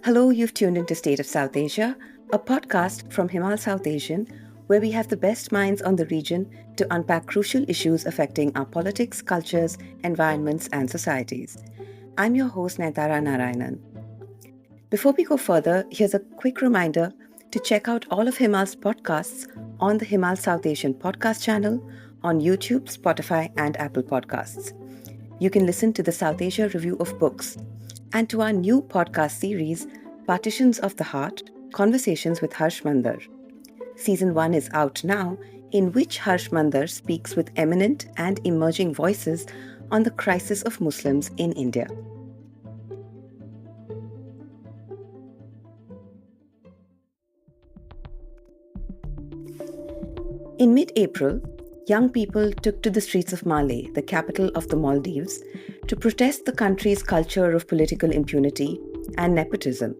Hello, you've tuned into State of Southasia, a podcast from Himal Southasian, where we have the best minds on the region to unpack crucial issues affecting our politics, cultures, environments, and societies. I'm your host, Naitara Narayanan. Before we go further, here's a quick reminder to check out all of Himal's podcasts on the Himal Southasian podcast channel on YouTube, Spotify, and Apple Podcasts. You can listen to the Southasia Review of Books and to our new podcast series, Partitions of the Heart, Conversations with Harsh Mandar. Season 1 is out now, in which Harsh Mandar speaks with eminent and emerging voices on the crisis of Muslims in India. In mid-April, young people took to the streets of Malé, the capital of the Maldives, to protest the country's culture of political impunity and nepotism.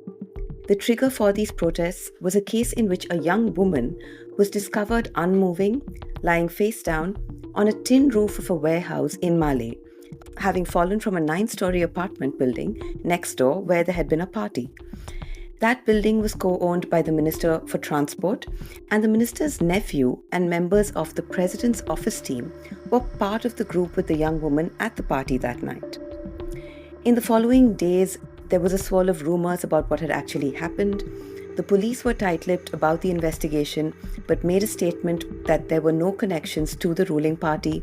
The trigger for these protests was a case in which a young woman was discovered unmoving, lying face down on a tin roof of a warehouse in Malé, having fallen from a 9-storey apartment building next door where there had been a party. That building was co-owned by the Minister for Transport, and the minister's nephew and members of the president's office team were part of the group with the young woman at the party that night. In the following days, there was a swirl of rumors about what had actually happened. The police were tight-lipped about the investigation, but made a statement that there were no connections to the ruling party.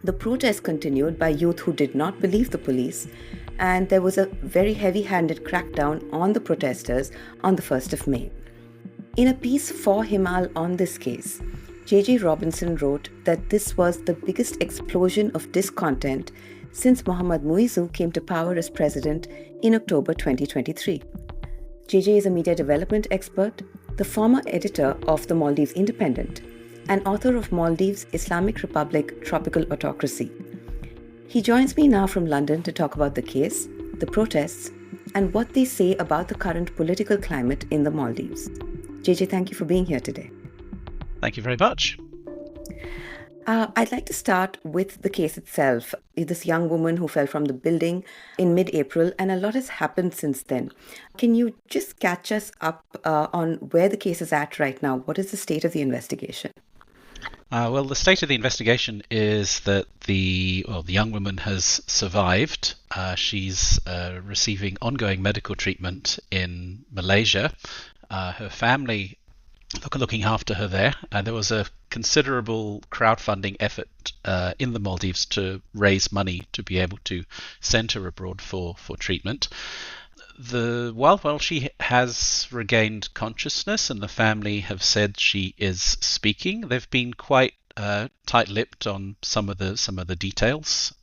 The protest continued by youth who did not believe the police, and there was a very heavy-handed crackdown on the protesters on the 1st of May. In a piece for Himal on this case, J.J. Robinson wrote that this was the biggest explosion of discontent since Mohamed Muizzu came to power as president in October 2023. J.J. is a media development expert, the former editor of the Maldives Independent, and author of Maldives, Islamic Republic, Tropical Autocracy. He joins me now from London to talk about the case, the protests, and what they say about the current political climate in the Maldives. JJ, thank you for being here today. Thank you very much. I'd like to start with the case itself. This young woman who fell from the building in mid-April, and a lot has happened since then. Can you just catch us up on where the case is at right now? What is the state of the investigation? Well, the state of the investigation is that the young woman has survived. She's receiving ongoing medical treatment in Malaysia. Her family looking after her there. There was a considerable crowdfunding effort in the Maldives to raise money to be able to send her abroad for treatment. While she has regained consciousness and the family have said she is speaking, they've been quite tight-lipped on some of the details.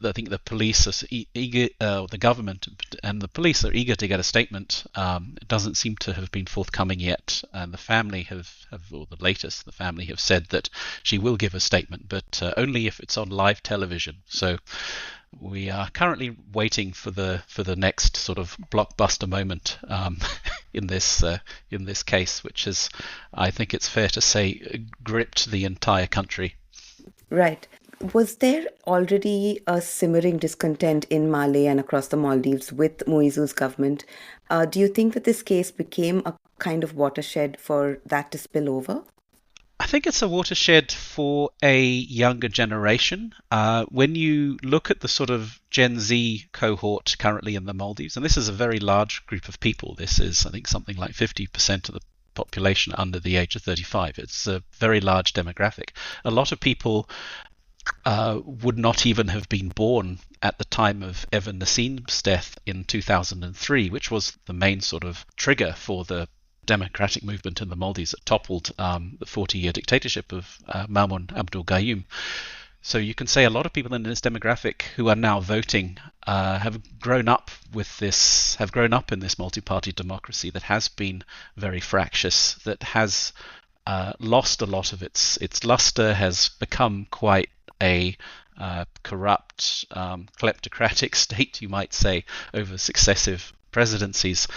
I think the police are eager, the government and the police are eager to get a statement. It doesn't seem to have been forthcoming yet, and the family the family have said that she will give a statement, but only if it's on live television. So we are currently waiting for the next sort of blockbuster moment in this case, which has, I think it's fair to say, gripped the entire country. Right. Was there already a simmering discontent in Malé and across the Maldives with Muizzu's government? Do you think that this case became a kind of watershed for that to spill over? I think it's a watershed for a younger generation. When you look at the sort of Gen Z cohort currently in the Maldives, and this is a very large group of people. This is, I think, something like 50% of the population under the age of 35. It's a very large demographic. A lot of people would not even have been born at the time of Evan Nassim's death in 2003, which was the main sort of trigger for the democratic movement in the Maldives that toppled the 40-year dictatorship of Maumoon Abdul Gayoom. So you can say a lot of people in this demographic who are now voting have grown up in this multi-party democracy that has been very fractious, that has lost a lot of its luster, has become quite a corrupt, kleptocratic state, you might say, over successive presidencies.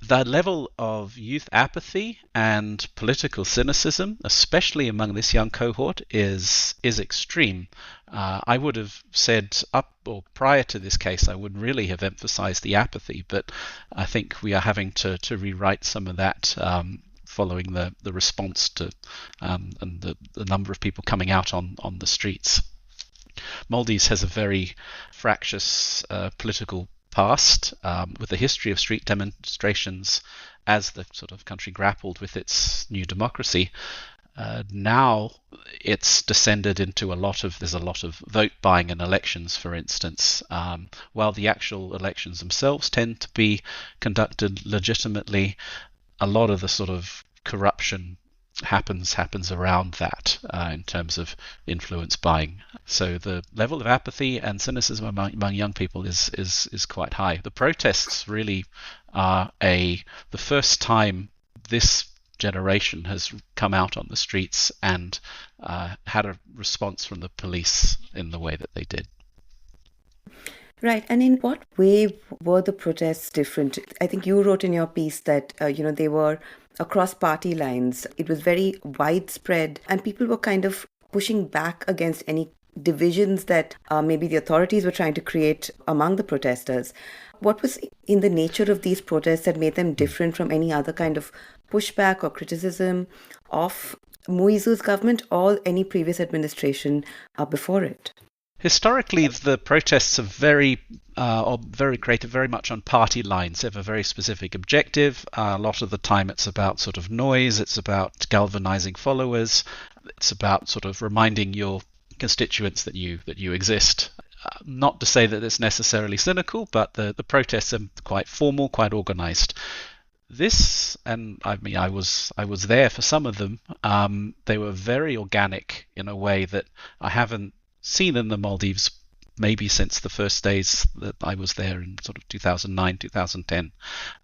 The level of youth apathy and political cynicism, especially among this young cohort, is extreme. I would have said up or prior to this case, I would really have emphasized the apathy, but I think we are having to rewrite some of that following the response to and the number of people coming out on the streets. Maldives has a very fractious political past, with a history of street demonstrations as the sort of country grappled with its new democracy. Now it's descended into there's a lot of vote buying in elections, for instance, while the actual elections themselves tend to be conducted legitimately. A lot of the sort of corruption happens around that in terms of influence buying. So the level of apathy and cynicism among young people is quite high. The protests really are the first time this generation has come out on the streets and had a response from the police in the way that they did. Right. And in what way were the protests different? I think you wrote in your piece that, they were across party lines. It was very widespread, and people were kind of pushing back against any divisions that maybe the authorities were trying to create among the protesters. What was in the nature of these protests that made them different from any other kind of pushback or criticism of Muizzu's government or any previous administration before it? Historically, the protests are very created very much on party lines. They have a very specific objective. A lot of the time it's about sort of noise, it's about galvanizing followers, it's about sort of reminding your constituents that you exist. Not to say that it's necessarily cynical, but the protests are quite formal, quite organized. This, and I mean, I was there for some of them. They were very organic in a way that I haven't seen in the Maldives maybe since the first days that I was there in sort of 2009, 2010.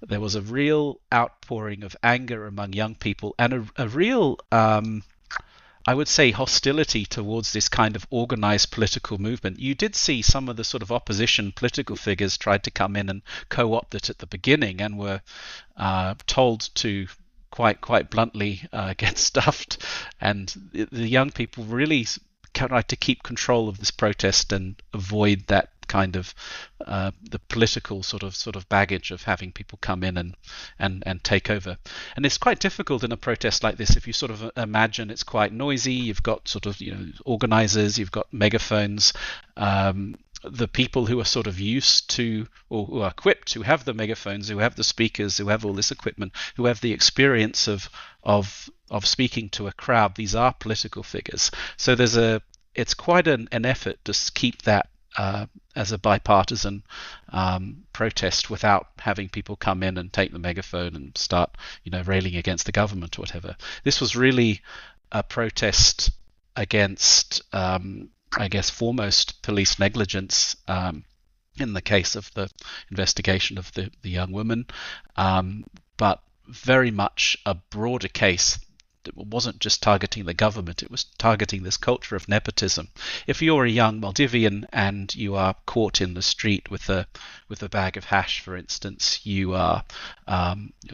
There was a real outpouring of anger among young people and a real, I would say, hostility towards this kind of organized political movement. You did see some of the sort of opposition political figures tried to come in and co-opt it at the beginning and were told to quite bluntly get stuffed. And the young people really tried to keep control of this protest and avoid that kind of the political sort of baggage of having people come in and take over. And it's quite difficult in a protest like this if you sort of imagine it's quite noisy. You've got sort of organizers, you've got megaphones. The people who are sort of used to or who are equipped, who have the megaphones, who have the speakers, who have all this equipment, who have the experience of speaking to a crowd, these are political figures. So it's quite an effort to keep that as a bipartisan protest without having people come in and take the megaphone and start railing against the government or whatever. This was really a protest against I guess foremost police negligence in the case of the investigation of the young woman, but very much a broader case. It wasn't just targeting the government, it was targeting this culture of nepotism. If you're a young Maldivian and you are caught in the street with a bag of hash, for instance, you are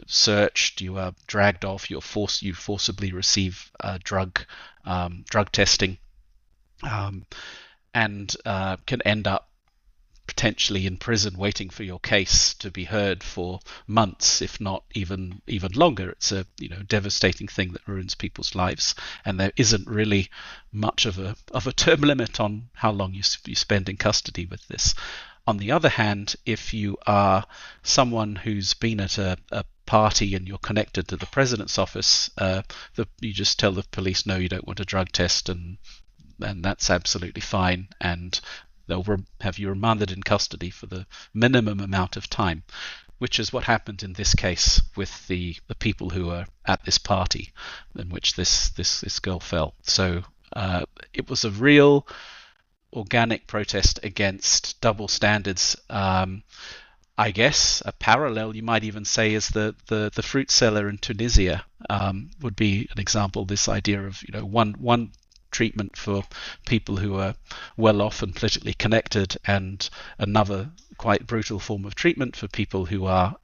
searched, you are dragged off, you forcibly receive drug testing, and can end up potentially in prison waiting for your case to be heard for months, if not even longer. It's a devastating thing that ruins people's lives, and there isn't really much of a term limit on how long you spend in custody with this. On the other hand, if you are someone who's been at a party and you're connected to the president's office, you just tell the police, no, you don't want a drug test, and that's absolutely fine, and they'll have you remanded in custody for the minimum amount of time, which is what happened in this case with the people who were at this party in which this girl fell. So it was a real organic protest against double standards. I guess a parallel you might even say is the fruit seller in Tunisia would be an example. This idea of one treatment for people who are well off and politically connected, and another quite brutal form of treatment for people who are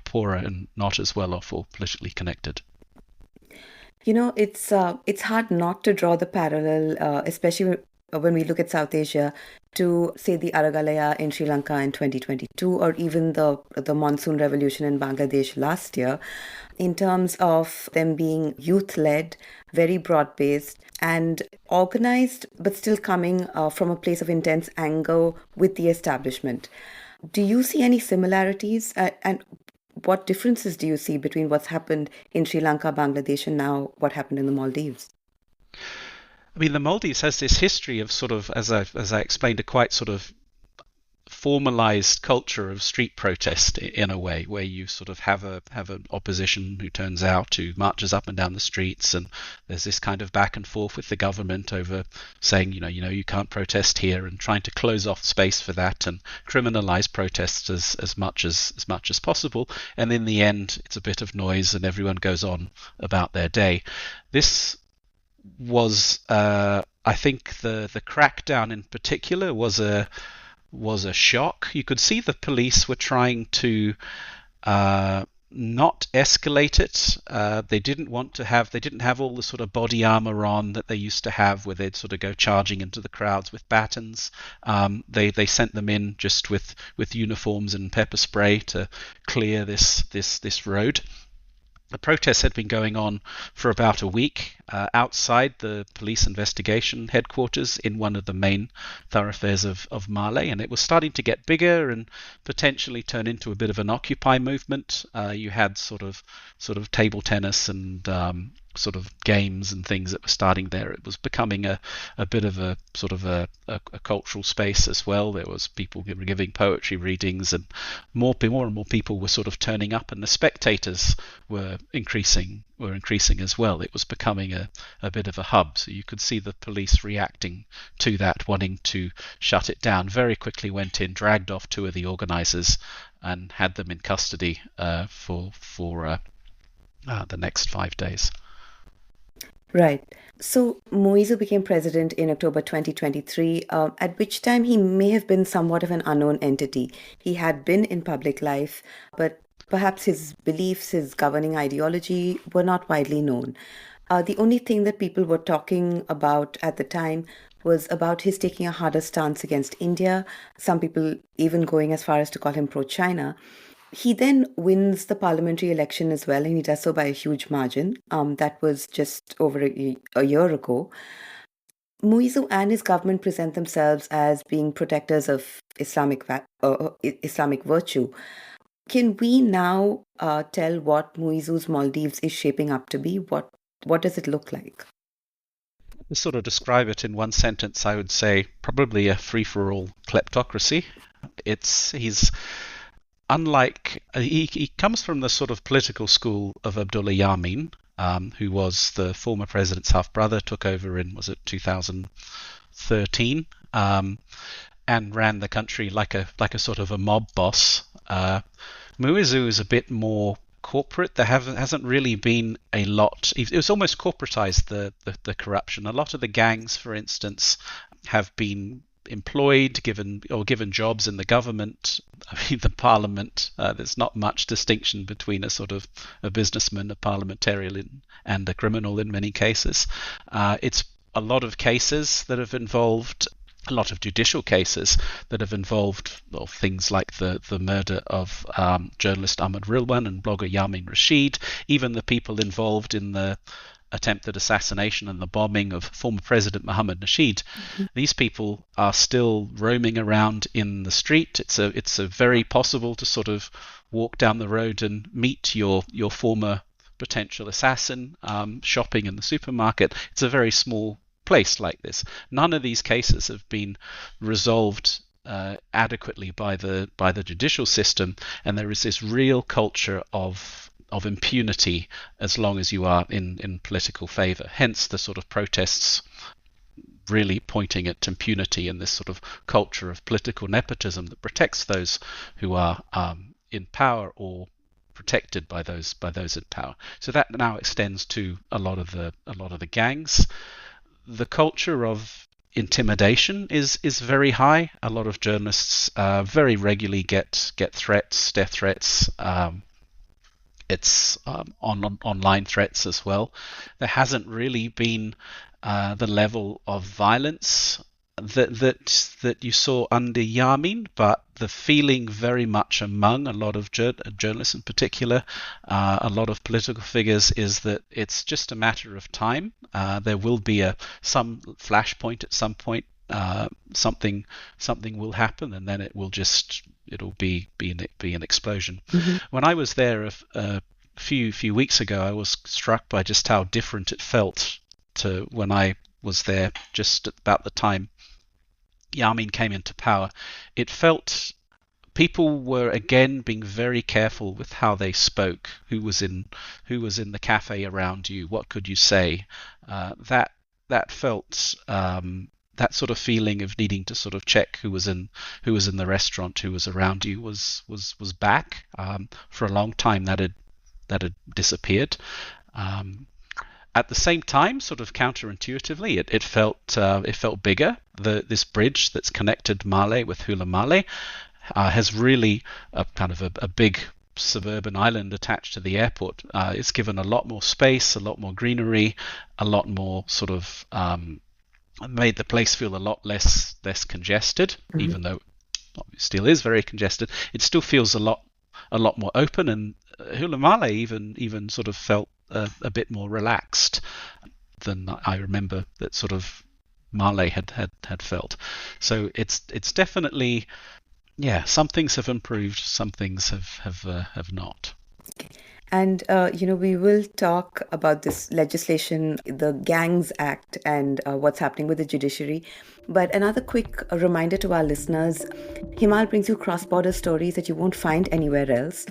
poorer and not as well off or politically connected. It's hard not to draw the parallel, especially when we look at South Asia, to say the Aragalaya in Sri Lanka in 2022, or even the monsoon revolution in Bangladesh last year, in terms of them being youth-led, very broad-based, and organized, but still coming from a place of intense anger with the establishment. Do you see any similarities? And what differences do you see between what's happened in Sri Lanka, Bangladesh, and now what happened in the Maldives? I mean, the Maldives has this history of sort of, as I explained, a quite sort of formalized culture of street protest in a way, where you sort of have an opposition who turns out, who marches up and down the streets, and there's this kind of back and forth with the government over saying, you can't protest here, and trying to close off space for that and criminalize protests as much as possible. And in the end, it's a bit of noise and everyone goes on about their day. This was, I think, the crackdown in particular was a shock. You could see the police were trying to not escalate it. They didn't have all the sort of body armor on that they used to have, where they'd sort of go charging into the crowds with batons. They sent them in just with uniforms and pepper spray to clear this road. The protests had been going on for about a week outside the police investigation headquarters in one of the main thoroughfares of Malé, and it was starting to get bigger and potentially turn into a bit of an Occupy movement. You had sort of table tennis and sort of games and things that were starting there. It was becoming a bit of a sort of a cultural space as well. There was people giving poetry readings, and more and more people were sort of turning up, and the spectators were increasing as well. It was becoming a bit of a hub. So you could see the police reacting to that, wanting to shut it down. Very quickly went in, dragged off two of the organizers, and had them in custody for the next 5 days. Right. So Muizzu became president in October 2023, at which time he may have been somewhat of an unknown entity. He had been in public life, but perhaps his beliefs, his governing ideology were not widely known. The only thing that people were talking about at the time was about his taking a harder stance against India, some people even going as far as to call him pro-China. He then wins the parliamentary election as well, and he does so by a huge margin. That was just over a year ago. Muizzu and his government present themselves as being protectors of Islamic virtue. Can we now tell what Muizzu's Maldives is shaping up to be? What does it look like? To sort of describe it in one sentence, I would say probably a free-for-all kleptocracy. He's unlike, he comes from the sort of political school of Abdullah Yameen, who was the former president's half-brother, took over in, was it 2013, and ran the country like a sort of a mob boss. Muizzu is a bit more corporate. There hasn't really been a lot. It was almost corporatized, the corruption. A lot of the gangs, for instance, have been employed, given jobs in the government, the parliament. There's not much distinction between a sort of a businessman, a parliamentarian, and a criminal in many cases. It's a lot of cases that have involved, a lot of judicial cases that have involved things like the murder of journalist Ahmad Rilwan and blogger Yamin Rashid, even the people involved in the attempted assassination and the bombing of former President Mohamed Nasheed. Mm-hmm. These people are still roaming around in the street. It's a very possible to sort of walk down the road and meet your former potential assassin, shopping in the supermarket. It's a very small place like this. None of these cases have been resolved adequately by the judicial system, and there is this real culture of impunity as long as you are in political favor. Hence the sort of protests really pointing at impunity and this sort of culture of political nepotism that protects those who are in power or protected by those in power. So that now extends to a lot of the gangs. the culture of intimidation is very high. A lot of journalists very regularly get threats, death threats. It's online threats as well. There hasn't really been the level of violence that you saw under Yamin, but the feeling very much among a lot of journalists in particular, a lot of political figures, is that it's just a matter of time. There will be some flashpoint at some point. Something will happen, and then it'll be an explosion. Mm-hmm. When I was there a few weeks ago, I was struck by just how different it felt to when I was there just at about the time Yamin came into power. It felt people were again being very careful with how they spoke. Who was in the cafe around you? What could you say? That felt that sort of feeling of needing to sort of check who was in the restaurant, who was around you, was back. For a long time that had disappeared. At the same time, sort of counterintuitively, it felt bigger. This bridge that's connected Malé with Malé has really a big suburban island attached to the airport. It's given a lot more space, a lot more greenery, a lot more sort of made the place feel a lot less congested. Mm-hmm. Even though it still is very congested, it still feels a lot more open. And Malé even sort of felt a bit more relaxed than I remember that sort of Malé had felt. So it's definitely, some things have improved, some things have not. And, we will talk about this legislation, the Gangs Act, and what's happening with the judiciary. But another quick reminder to our listeners, Himal brings you cross-border stories that you won't find anywhere else.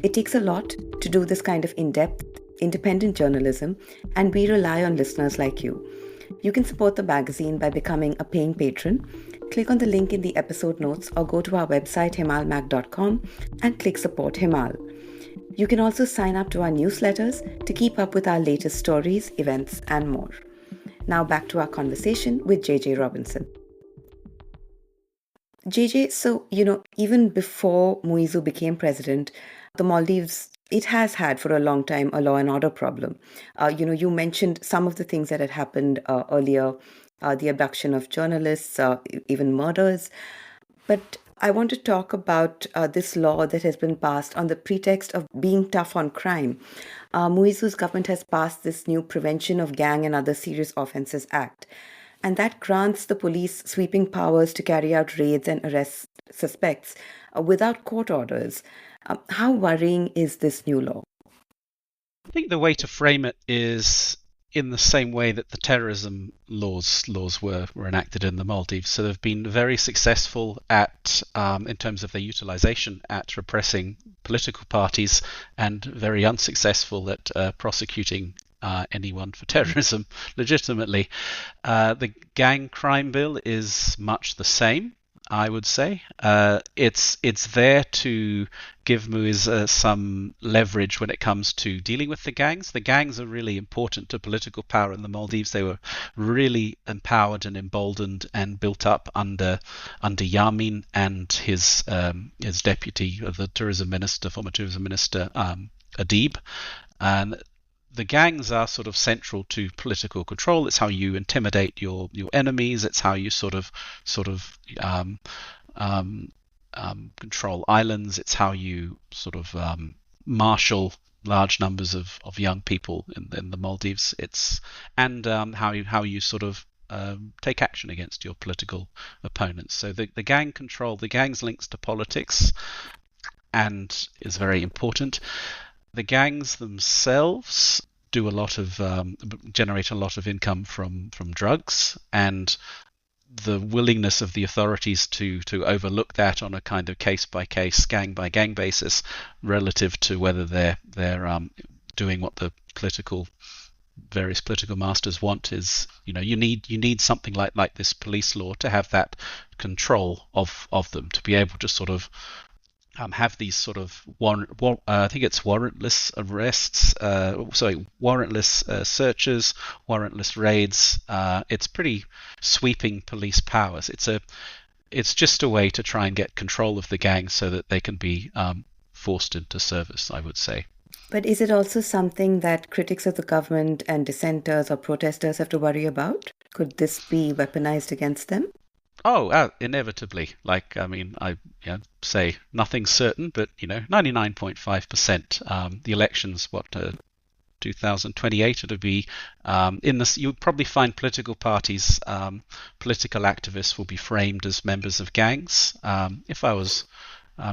It takes a lot to do this kind of in-depth, independent journalism, and we rely on listeners like you. You can support the magazine by becoming a paying patron. Click on the link in the episode notes or go to our website himalmag.com and click Support Himal. You can also sign up to our newsletters to keep up with our latest stories, events, and more. Now back to our conversation with JJ Robinson. JJ, so, even before Muizzu became president, the Maldives, it has had for a long time a law and order problem. You mentioned some of the things that had happened earlier, the abduction of journalists, even murders. But I want to talk about this law that has been passed on the pretext of being tough on crime. Muizzu's government has passed this new Prevention of Gang and Other Serious Offences Act. And that grants the police sweeping powers to carry out raids and arrest suspects without court orders. How worrying is this new law? I think the way to frame it is in the same way that the terrorism laws were enacted in the Maldives. So they've been very successful at, in terms of their utilization, at repressing political parties, and very unsuccessful at prosecuting anyone for terrorism legitimately. The gang crime bill is much the same, I would say. It's there to give Muizzu some leverage when it comes to dealing with the gangs. The gangs are really important to political power in the Maldives. They were really empowered and emboldened and built up under Yamin and his deputy, the former tourism minister, Adib. And the gangs are sort of central to political control. It's how you intimidate your enemies. It's how you sort of control islands. It's how you sort of marshal large numbers of young people in the Maldives. How you sort of take action against your political opponents. So the gang control, the gang's links to politics, and is very important. The gangs themselves do generate a lot of income from drugs, and the willingness of the authorities to overlook that on a kind of case by case, gang by gang basis, relative to whether they're doing what the various political masters want, is you need something like this police law to have that control of them, to be able to sort of have these sort of I think it's warrantless arrests, warrantless searches, warrantless raids. It's pretty sweeping police powers. It's just a way to try and get control of the gangs so that they can be forced into service, I would say. But is it also something that critics of the government and dissenters or protesters have to worry about? Could this be weaponized against them? Oh, inevitably. Like, I mean, I say nothing's certain, but 99.5%. The elections, 2028 it'll be. In this, you'll probably find political parties, political activists will be framed as members of gangs. If I was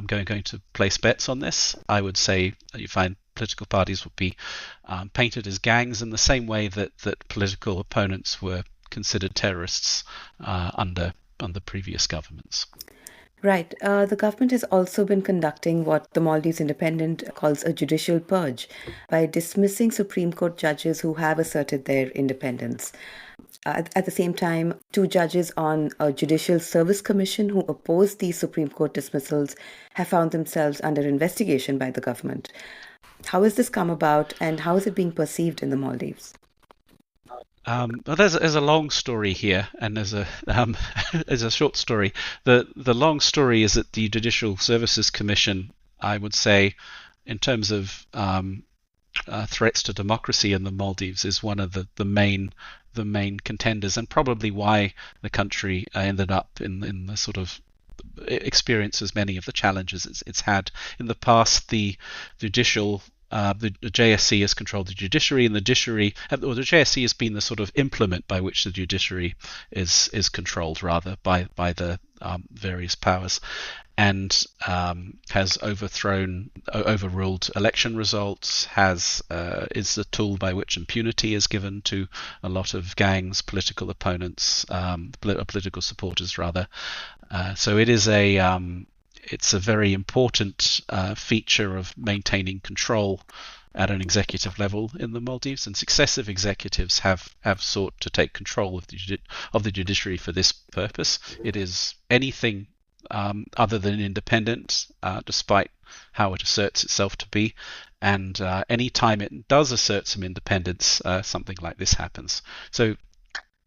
going to place bets on this, I would say that you find political parties would be painted as gangs in the same way that political opponents were considered terrorists under previous governments. Right. The government has also been conducting what the Maldives Independent calls a judicial purge by dismissing Supreme Court judges who have asserted their independence. At the same time, two judges on a Judicial Service Commission who opposed these Supreme Court dismissals have found themselves under investigation by the government. How has this come about, and how is it being perceived in the Maldives? Well, there's a long story here, and there's a short story. The long story is that the Judicial Services Commission, I would say, in terms of threats to democracy in the Maldives, is one of the main contenders, and probably why the country ended up in the sort of experiences many of the challenges it's had in the past. The JSC has controlled the judiciary, and the JSC has been the sort of implement by which the judiciary is controlled, rather, by the various powers, and has overruled election results, is the tool by which impunity is given to a lot of gangs, political opponents, political supporters, rather. So it is it's a very important feature of maintaining control at an executive level in the Maldives, and successive executives have sought to take control of the judiciary for this purpose. It is anything other than independent, despite how it asserts itself to be, and any time it does assert some independence, something like this happens. So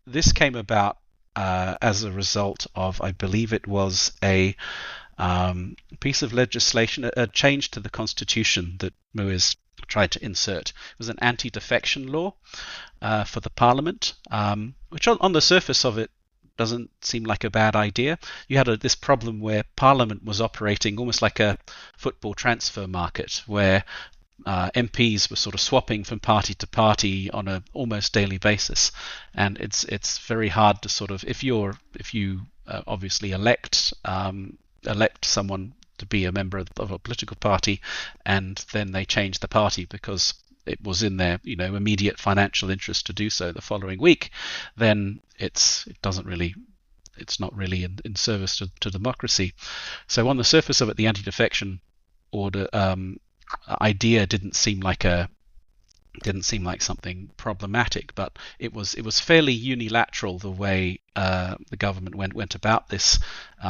this came about as a result of, I believe it was a piece of legislation, a change to the constitution that Muizzu tried to insert. It was an anti-defection law for the parliament, which on the surface of it doesn't seem like a bad idea. You had this problem where parliament was operating almost like a football transfer market, where MPs were sort of swapping from party to party on an almost daily basis, and it's very hard to sort of, if you obviously elect someone to be a member of a political party, and then they change the party because it was in their immediate financial interest to do so the following week, then it's not really in service to democracy. So on the surface of it, the anti-defection order idea didn't seem like something problematic, but it was fairly unilateral the way the government went about this.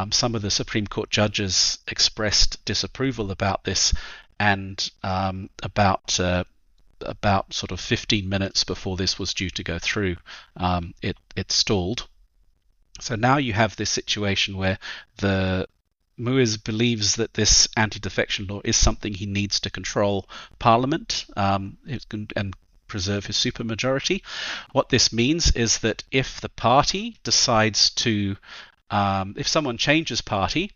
Some of the Supreme Court judges expressed disapproval about this, and about sort of 15 minutes before this was due to go through, it stalled. So now you have this situation where the Muizzu believes that this anti-defection law is something he needs to control Parliament and preserve his supermajority. What this means is that if the party decides to, if someone changes party,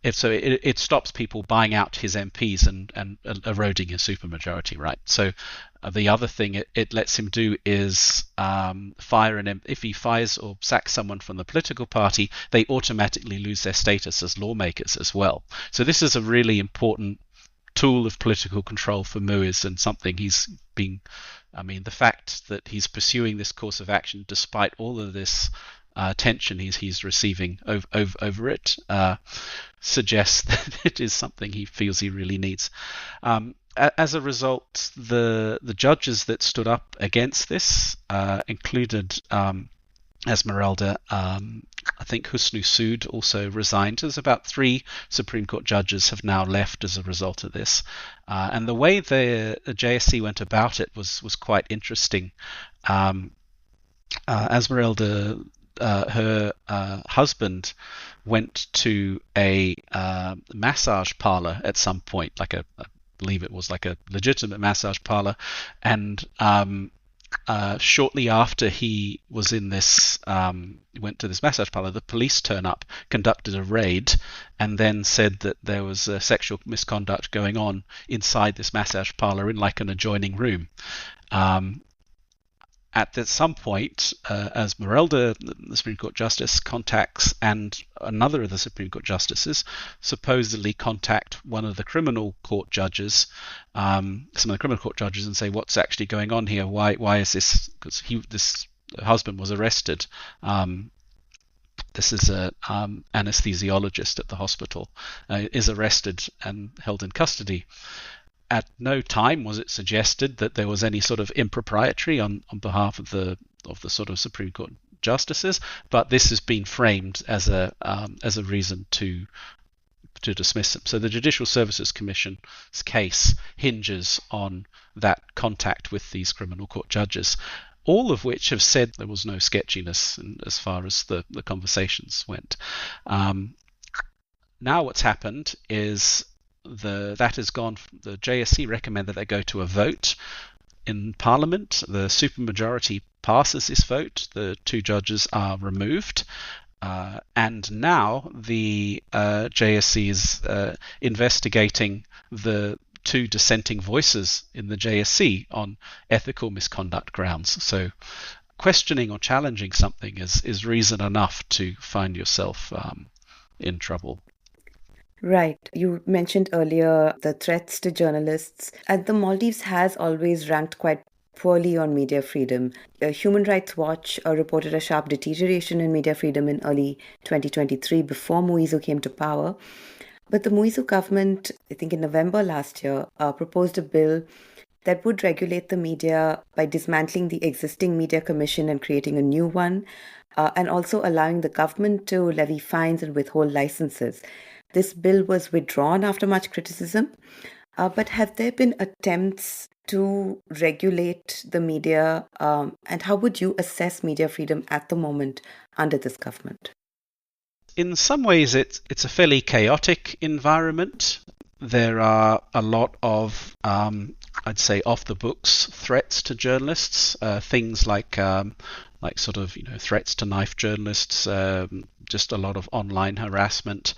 it stops people buying out his MPs and eroding his supermajority, right? So the other thing it lets him do is fire an if he fires or sacks someone from the political party, they automatically lose their status as lawmakers as well. So this is a really important tool of political control for Muizzu, and something he's being. I mean, the fact that he's pursuing this course of action despite all of this tension he's receiving over it suggests that it is something he feels he really needs. As a result, the judges that stood up against this included Esmeralda, I think Husnu Sood also resigned. There's about 3 Supreme Court judges have now left as a result of this. And the way the JSC went about it was quite interesting. Esmeralda, her husband, went to a massage parlor at some point, I believe it was like a legitimate massage parlor, and shortly after he was in this, went to this massage parlor, the police turn up, conducted a raid, and then said that there was sexual misconduct going on inside this massage parlor in like an adjoining room. At some point, Esmeralda, the Supreme Court Justice, contacts, and another of the Supreme Court Justices supposedly contact one of the criminal court judges, some of the criminal court judges, and say, what's actually going on here? Why is this? Because this husband was arrested. This is an anesthesiologist at the hospital, is arrested and held in custody. At no time was it suggested that there was any sort of impropriety on behalf of the sort of Supreme Court justices, but this has been framed as a reason to dismiss him. So the Judicial Services Commission's case hinges on that contact with these criminal court judges, all of which have said there was no sketchiness as far as the conversations went. Now what's happened is that has gone. The JSC recommend that they go to a vote in Parliament. The supermajority passes this vote. The 2 judges are removed, and now the JSC is investigating the 2 dissenting voices in the JSC on ethical misconduct grounds. So, questioning or challenging something is reason enough to find yourself in trouble. Right. You mentioned earlier the threats to journalists. And the Maldives has always ranked quite poorly on media freedom. Human Rights Watch reported a sharp deterioration in media freedom in early 2023 before Muizzu came to power. But the Muizzu government, I think in November last year, proposed a bill that would regulate the media by dismantling the existing media commission and creating a new one, and also allowing the government to levy fines and withhold licenses. This bill was withdrawn after much criticism, but have there been attempts to regulate the media, and how would you assess media freedom at the moment under this government? In some ways, it's a fairly chaotic environment. There are a lot of, I'd say, off-the-books threats to journalists, things like sort of, threats to knife journalists, just a lot of online harassment.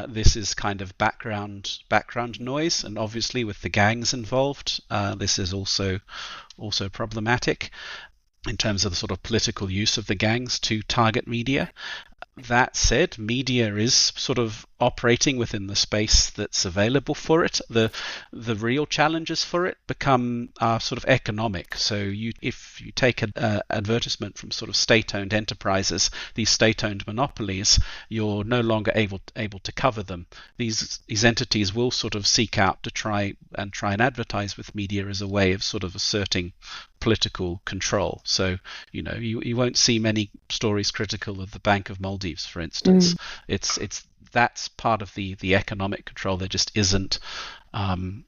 This is kind of background noise, and obviously with the gangs involved, this is also problematic in terms of the sort of political use of the gangs to target media. That said, media is sort of operating within the space that's available for it. The real challenges for it become sort of economic. So if you take an advertisement from sort of state-owned enterprises, these state-owned monopolies, you're no longer able to cover them. These entities will sort of seek out to try and advertise with media as a way of sort of asserting political control. So you won't see many stories critical of the Bank of Maldives, for instance. That's part of the economic control. There just isn't the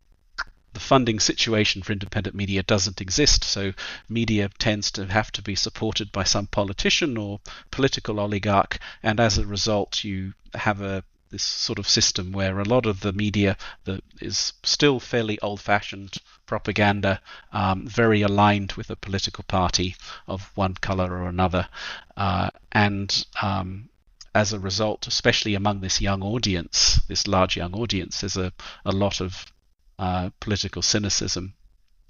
funding situation for independent media doesn't exist, so media tends to have to be supported by some politician or political oligarch, and as a result you have this sort of system where a lot of the media that is still fairly old-fashioned propaganda, very aligned with a political party of one color or another, and as a result, especially among this large young audience, there's a lot of political cynicism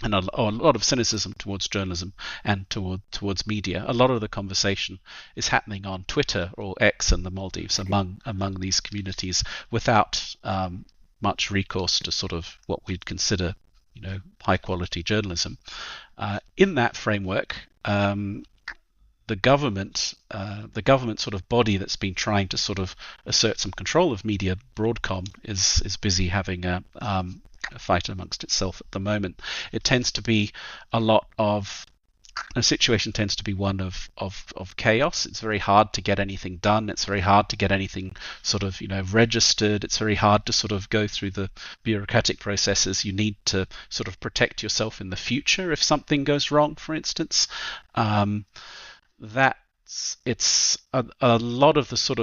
and a lot of cynicism towards journalism and towards media. A lot of the conversation is happening on Twitter or X in the Maldives among these communities without much recourse to sort of what we'd consider, high quality journalism. In that framework, the government sort of body that's been trying to sort of assert some control of media, Broadcom, is busy having a fight amongst itself at the moment. It tends to be a lot of the situation tends to be one of chaos. It's very hard to get anything done. It's very hard to get anything sort of, registered. It's very hard to sort of go through the bureaucratic processes you need to sort of protect yourself in the future if something goes wrong, for instance. It's a lot of the sort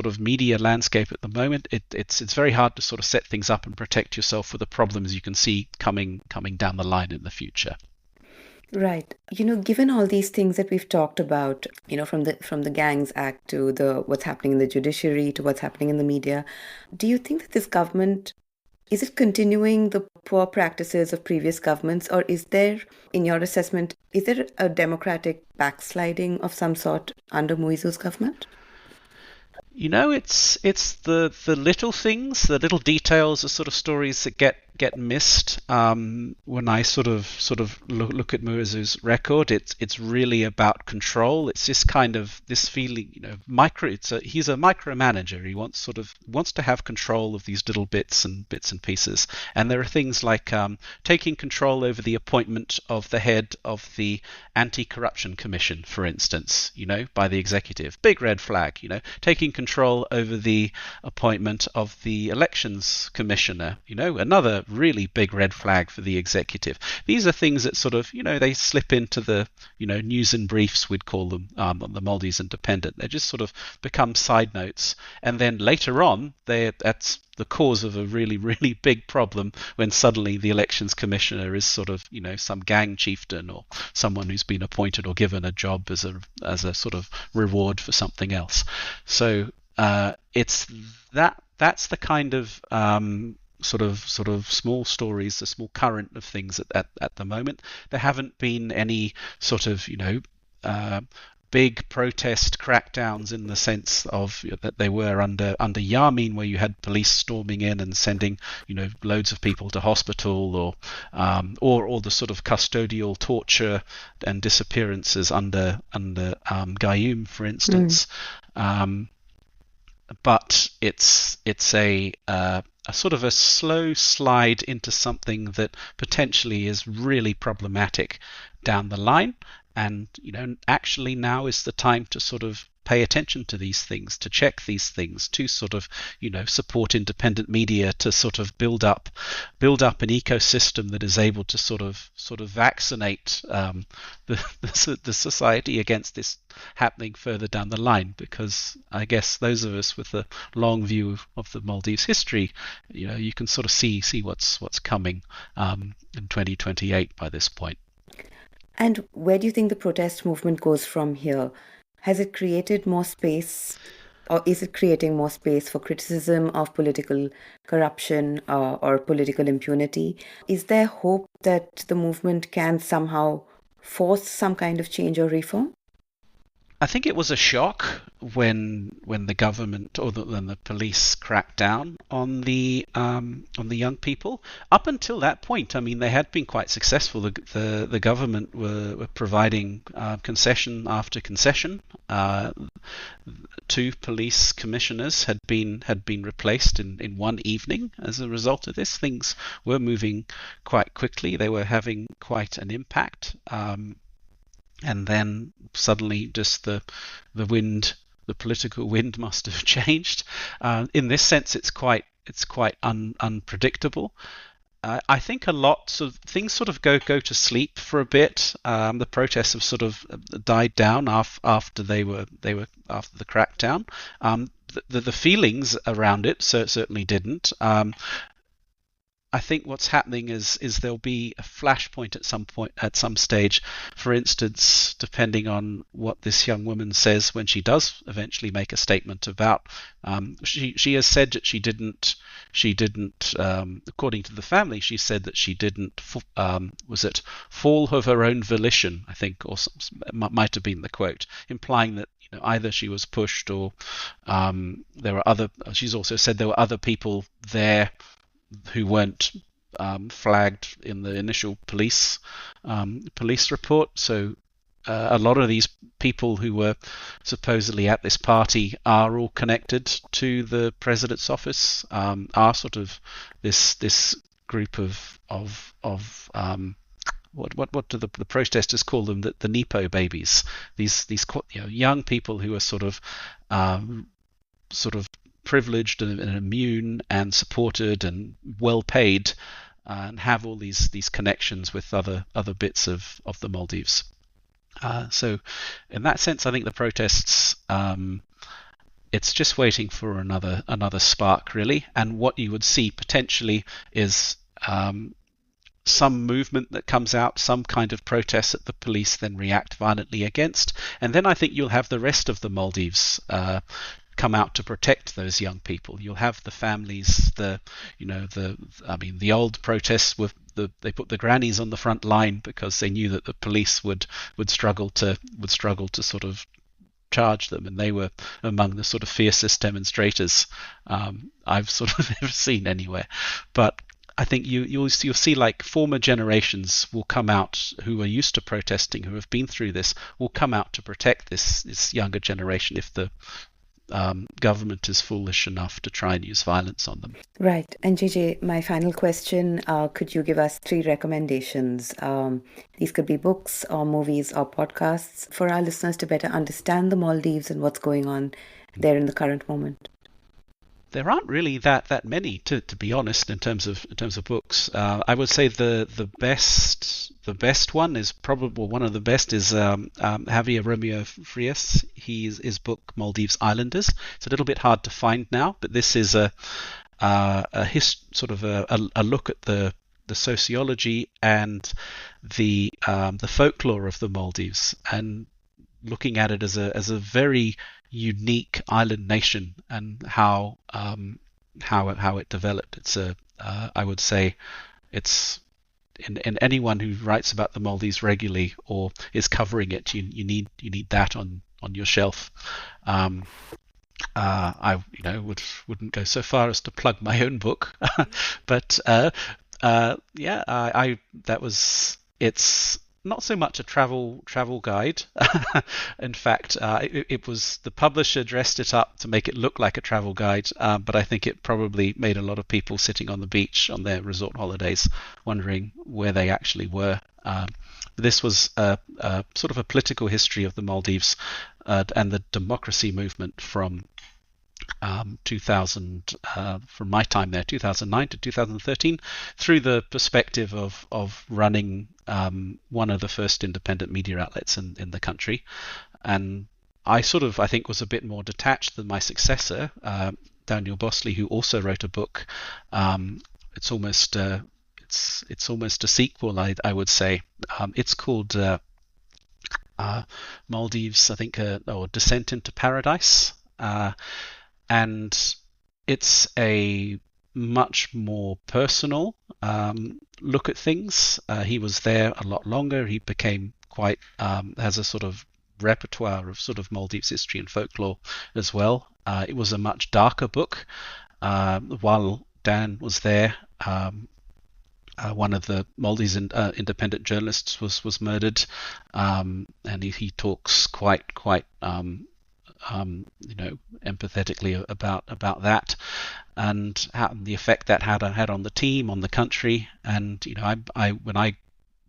of media landscape at the moment. It's very hard to sort of set things up and protect yourself for the problems you can see coming down the line in the future. Right. Given all these things that we've talked about, from the Gangs Act to the what's happening in the judiciary to what's happening in the media, do you think that this government is it continuing the poor practices of previous governments, or is there, in your assessment, is there a democratic backsliding of some sort under Muizzu's government? It's the little things, the little details, the sort of stories that get missed when I sort of look at Muizzu's record. It's really about control. It's this kind of this feeling, he's a micromanager. He wants to have control of these little bits and pieces. And there are things like taking control over the appointment of the head of the Anti-Corruption Commission, for instance, by the executive. Big red flag, taking control over the appointment of the Elections Commissioner, another really big red flag for the executive. These are things that sort of, they slip into the, news and briefs, we'd call them, on the Maldives Independent. They just sort of become side notes. And then later on, that's the cause of a really, really big problem when suddenly the elections commissioner is sort of, some gang chieftain or someone who's been appointed or given a job as a sort of reward for something else. So it's that's the kind of sort of small stories, the small current of things at the moment. There haven't been any sort of big protest crackdowns in the sense of that they were under Yamin, where you had police storming in and sending loads of people to hospital, or the sort of custodial torture and disappearances under Gayoom, for instance. But it's a sort of a slow slide into something that potentially is really problematic down the line. And, actually now is the time to sort of pay attention to these things, to check these things, to sort of, support independent media, to sort of build up an ecosystem that is able to sort of vaccinate the society against this happening further down the line. Because I guess those of us with a long view of the Maldives history, you can sort of see what's coming in 2028 by this point. And where do you think the protest movement goes from here? Has it created more space, or is it creating more space for criticism of political corruption or political impunity? Is there hope that the movement can somehow force some kind of change or reform? I think it was a shock when the government or the police cracked down on the young people. Up until that point, I mean, they had been quite successful. The government were providing concession after concession. Two police commissioners had been replaced in one evening as a result of this. Things were moving quite quickly. They were having quite an impact. And then suddenly just the political wind must have changed. In this sense, it's quite unpredictable. I think a lot of things sort of go to sleep for a bit. The protests have sort of died down after they were after the crackdown. The feelings around it certainly didn't. I think what's happening is there'll be a flashpoint at some stage. For instance, depending on what this young woman says when she does eventually make a statement about, she has said that she didn't according to the family, she said that she didn't fall of her own volition, I think, or might have been the quote, implying that either she was pushed or there were other. She's also said there were other people there who weren't flagged in the initial police report. So a lot of these people who were supposedly at this party are all connected to the president's office. Are sort of this group of what do the protesters call them? The Nepo babies. These young people who are sort of privileged and immune and supported and well paid, and have all these connections with other bits of the Maldives. So in that sense, I think the protests, it's just waiting for another spark, really. And what you would see potentially is some movement that comes out, some kind of protest that the police then react violently against, and then I think you'll have the rest of the Maldives come out to protect those young people. You'll have the families, the old protests they put the grannies on the front line because they knew that the police would struggle to sort of charge them, and they were among the sort of fiercest demonstrators I've sort of ever seen anywhere. But I think you'll see like former generations will come out who are used to protesting, who have been through this, will come out to protect this younger generation if the government is foolish enough to try and use violence on them. Right. And JJ, my final question, could you give us 3 recommendations? These could be books or movies or podcasts for our listeners to better understand the Maldives and what's going on there in the current moment. There aren't really that many, to be honest, in terms of books. I would say the best one is probably one of the best is Javier Romeo Frias. His book Maldives Islanders. It's a little bit hard to find now, but this is a look at the sociology and the folklore of the Maldives, and looking at it as a very unique island nation and how it developed. It's I would say it's in anyone who writes about the Maldives regularly or is covering it, you need that on your shelf. I wouldn't go so far as to plug my own book, but it's not so much a travel guide. In fact, it was the publisher dressed it up to make it look like a travel guide, but I think it probably made a lot of people sitting on the beach on their resort holidays wondering where they actually were. This was a sort of a political history of the Maldives and the democracy movement from 2000, from my time there, 2009 to 2013, through the perspective of running one of the first independent media outlets in the country. And I think was a bit more detached than my successor, Daniel Bosley, who also wrote a book. It's almost a sequel, I would say. It's called Maldives, I think, or Descent into Paradise. And it's a much more personal look at things. He was there a lot longer. He became quite has a sort of repertoire of sort of Maldives history and folklore as well. It was a much darker book. While Dan was there, one of the Maldives independent journalists was murdered, and he talks quite empathetically about that, and the effect that had on the team, on the country. And I when I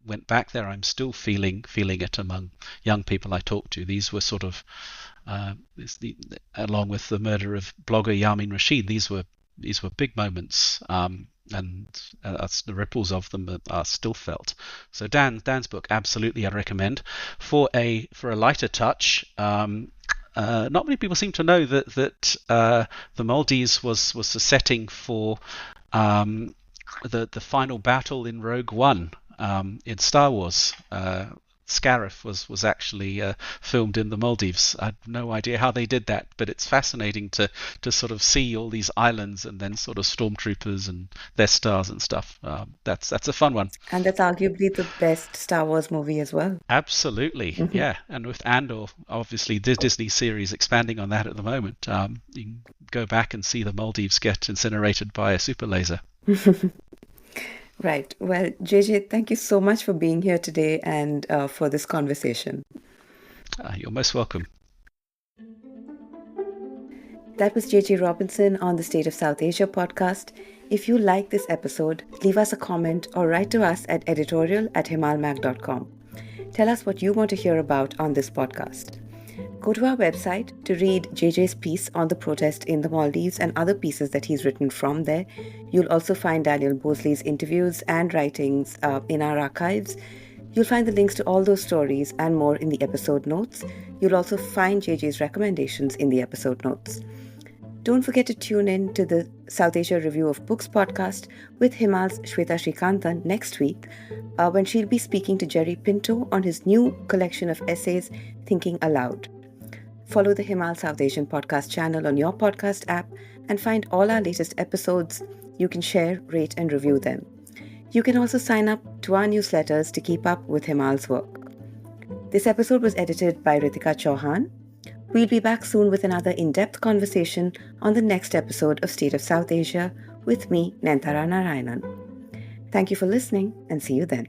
went back there, I'm still feeling it among young people I talked to. These were sort of along with the murder of blogger Yamin Rashid, these were big moments, and the ripples of them are still felt. So Dan's book, absolutely I'd recommend. For a lighter touch, not many people seem to know that the Maldives was the setting for the final battle in Rogue One in Star Wars. Scarif was actually filmed in the Maldives. I have no idea how they did that, but it's fascinating to sort of see all these islands and then sort of stormtroopers and their stars and stuff. That's a fun one. And that's arguably the best Star Wars movie as well. Absolutely, yeah. And with Andor, obviously, the Disney series expanding on that at the moment. You can go back and see the Maldives get incinerated by a super laser. Right. Well, JJ, thank you so much for being here today and for this conversation. You're most welcome. That was JJ Robinson on the State of South Asia podcast. If you like this episode, leave us a comment or write to us at editorial@himalmag.com. Tell us what you want to hear about on this podcast. Go to our website to read JJ's piece on the protest in the Maldives and other pieces that he's written from there. You'll also find Daniel Bosley's interviews and writings in our archives. You'll find the links to all those stories and more in the episode notes. You'll also find JJ's recommendations in the episode notes. Don't forget to tune in to the South Asia Review of Books podcast with Himal's Shweta Srikanthan next week when she'll be speaking to Jerry Pinto on his new collection of essays, Thinking Aloud. Follow the Himal South Asian podcast channel on your podcast app and find all our latest episodes. You can share, rate and review them. You can also sign up to our newsletters to keep up with Himal's work. This episode was edited by Ritika Chauhan. We'll be back soon with another in-depth conversation on the next episode of State of South Asia with me, Nentara Narayanan. Thank you for listening and see you then.